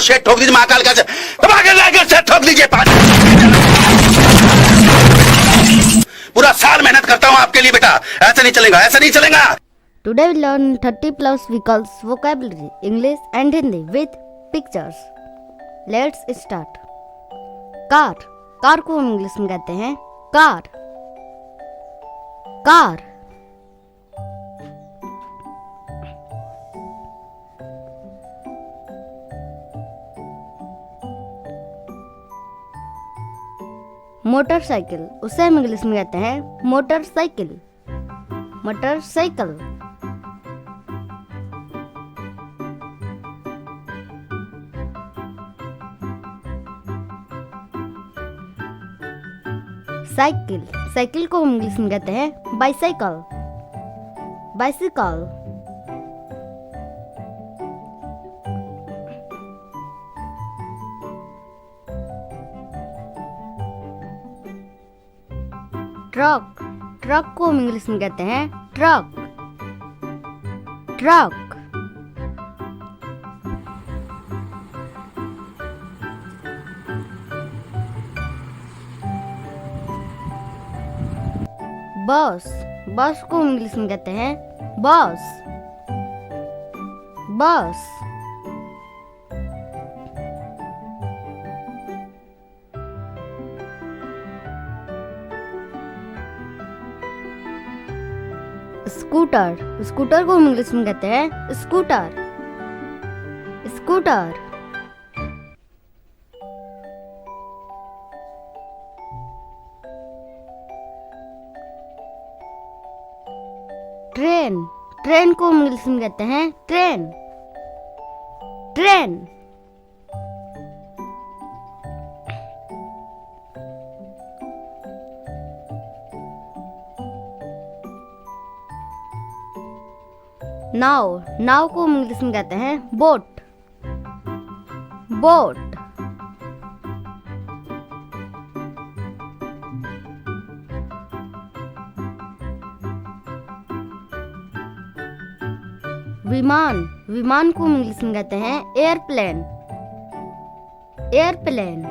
Shade ठोक दीजिए, महाकाल का शेड ठोक दीजिए। पूरा साल मेहनत करता हूँ आपके लिए बेटा, ऐसा नहीं चलेगा, ऐसा नहीं चलेगा। Today we learn 30 plus vehicles, vocabulary, English and Hindi with pictures. Let's start. Car, car को हम इंग्लिश में कहते हैं कार, कार। मोटरसाइकिल, उसे हम इंग्लिश में कहते हैं मोटरसाइकिल, मोटरसाइकिल। साइकिल, साइकिल को हम इंग्लिश में कहते हैं बाइसाइकिल, बाइसाइकिल। ट्रक, ट्रक को हम इंग्लिश में कहते हैं ट्रक, ट्रक। बस, बस को हम इंग्लिश में कहते हैं बस, बस। स्कूटर, स्कूटर को हम इंग्लिश में कहते हैं स्कूटर, स्कूटर। ट्रेन, ट्रेन को हम इंग्लिश में कहते हैं ट्रेन, ट्रेन। नाव, नाव को हम इंग्लिश में कहते हैं बोट, बोट। विमान, विमान को हम इंग्लिश में कहते हैं एयरप्लेन, एयरप्लेन।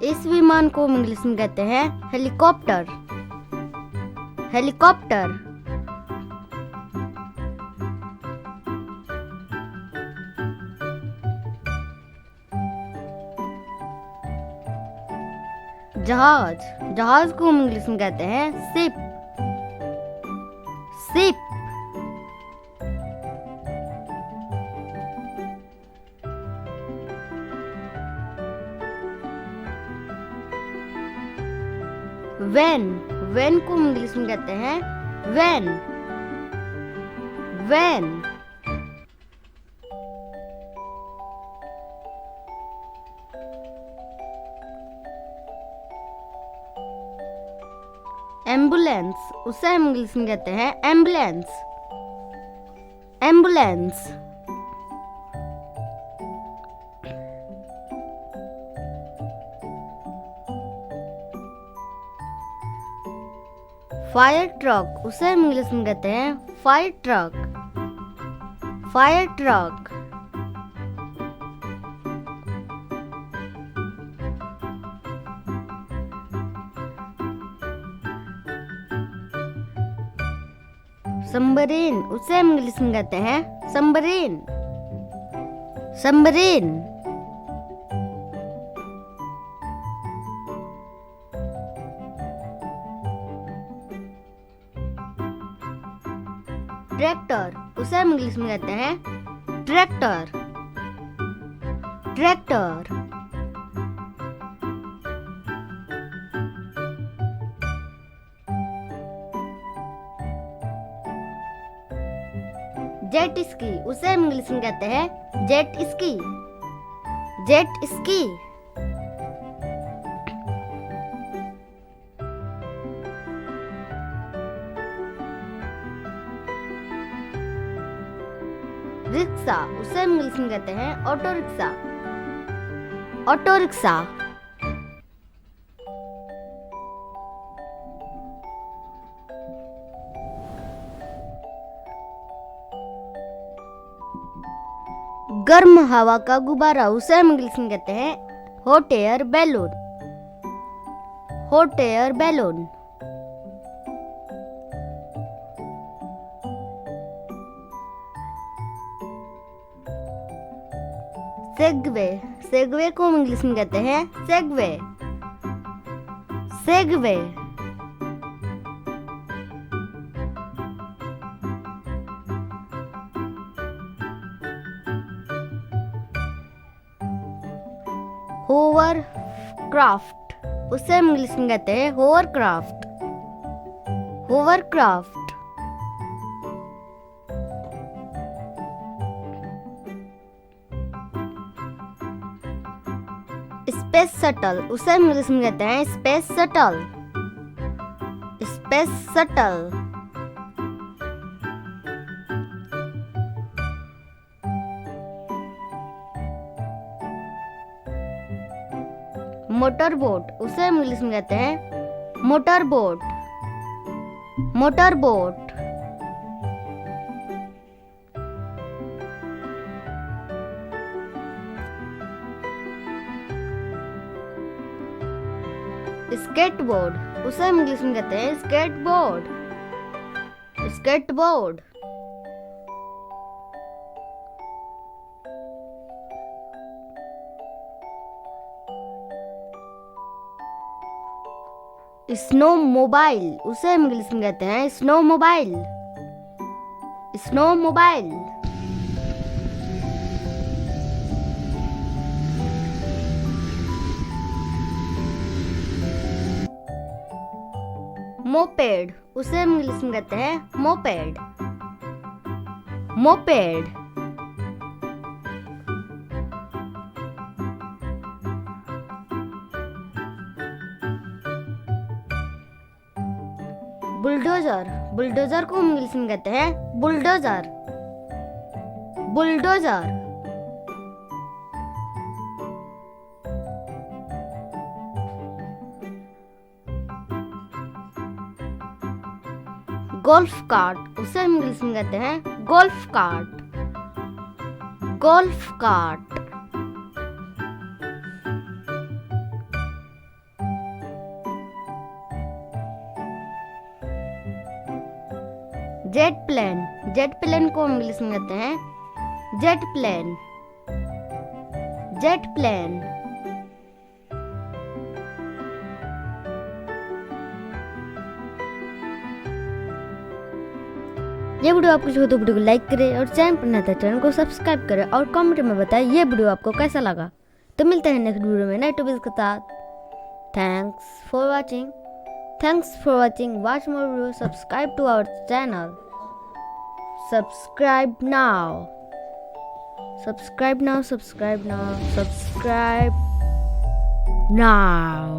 इस विमान को हम इंग्लिश में कहते हैं हेलीकॉप्टर, हेलीकॉप्टर। जहाज, जहाज को हम इंग्लिश में कहते हैं शिप, शिप। वैन, वैन को हम इंग्लिश में कहते हैं वैन, वैन। एम्बुलेंस, उसे हम इंग्लिश में कहते हैं एम्बुलेंस, एम्बुलेंस। फायर ट्रक, उसे हम इंग्लिश में कहते हैं fire truck, fire truck. Submarine, उसे हम इंग्लिश में कहते हैं सबमरीन, सबमरीन। ट्रैक्टर, उसे हम इंग्लिश में कहते हैं ट्रैक्टर, ट्रैक्टर। जेट स्की, उसे हम इंग्लिश में कहते हैं jet ski, jet ski. Rickshaw, उसे हम इंग्लिश में कहते हैं ऑटो रिक्शा, ऑटो रिक्शा। गर्म हवा का गुब्बारा, उसे हम इंग्लिश में कहते हैं hot air balloon. Hot air balloon. Segway, segway को हम इंग्लिश में कहते हैं सेगवे। सेगवे। होवर क्राफ्ट, उसे हम इंग्लिश में कहते हैं hovercraft. Hovercraft. Space shuttle, उसे हम इंग्लिश में कहते हैं space shuttle. Space shuttle. Motor boat, उसे हम इंग्लिश में कहते हैं motor boat. Motor boat. Skateboard, उसे हम इंग्लिश में कहते हैं स्केटबोर्ड। स्केटबोर्ड। स्नो मोबाइल, उसे हम इंग्लिश में कहते हैं snow mobile. Snow mobile. Moped, उसे हम इंग्लिश में कहते हैं मोपेड। मोपेड। बुलडोजर, बुलडोजर को हम इंग्लिश में कहते हैं बुलडोजर। बुलडोजर। गोल्फ कार्ट, उसे हम इंग्लिश में कहते हैं golf cart. Golf cart. Jet plane, jet plane को हम इंग्लिश में कहते हैं जेट प्लेन। Jet plane. ये वीडियो आपको जो तो वीडियो को लाइक करें और चैनल पर नया था चैनल को सब्सक्राइब करें और कमेंट में बताएं ये वीडियो आपको कैसा लगा। तो मिलते हैं नेक्स्ट वीडियो में नए टॉपिक के साथ। Thanks for watching. Thanks for watching. Watch more videos. Subscribe to our channel. Subscribe now. Subscribe now. Subscribe now. Subscribe now.